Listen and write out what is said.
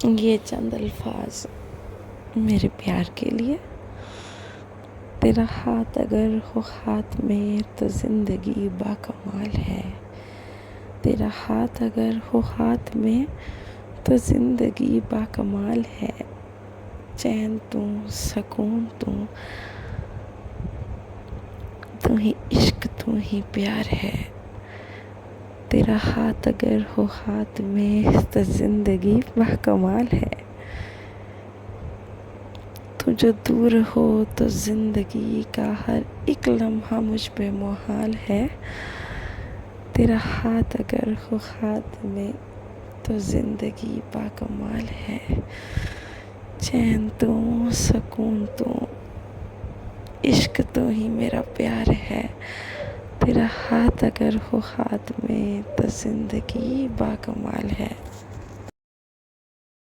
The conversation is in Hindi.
ये चंद अल्फाज मेरे प्यार के लिए। तेरा हाथ अगर हो हाथ में तो ज़िंदगी बाकमाल है। तेरा हाथ अगर हो हाथ में तो ज़िंदगी बाकमाल है। चैन तू, सुकून तू, तू ही इश्क, तू ही प्यार है। तेरा हाथ अगर हो हाथ में तो ज़िंदगी बाकमाल है। तू जो दूर हो तो ज़िंदगी का हर एक लम्हा मुझ पे मुहाल है। तेरा हाथ अगर हो हाथ में तो ज़िंदगी बाकमाल है। चैन तू, सुकून तू, इश्क तू ही मेरा प्यार है। तेरा हाथ अगर हो हाथ में तो ज़िंदगी बाकमाल है।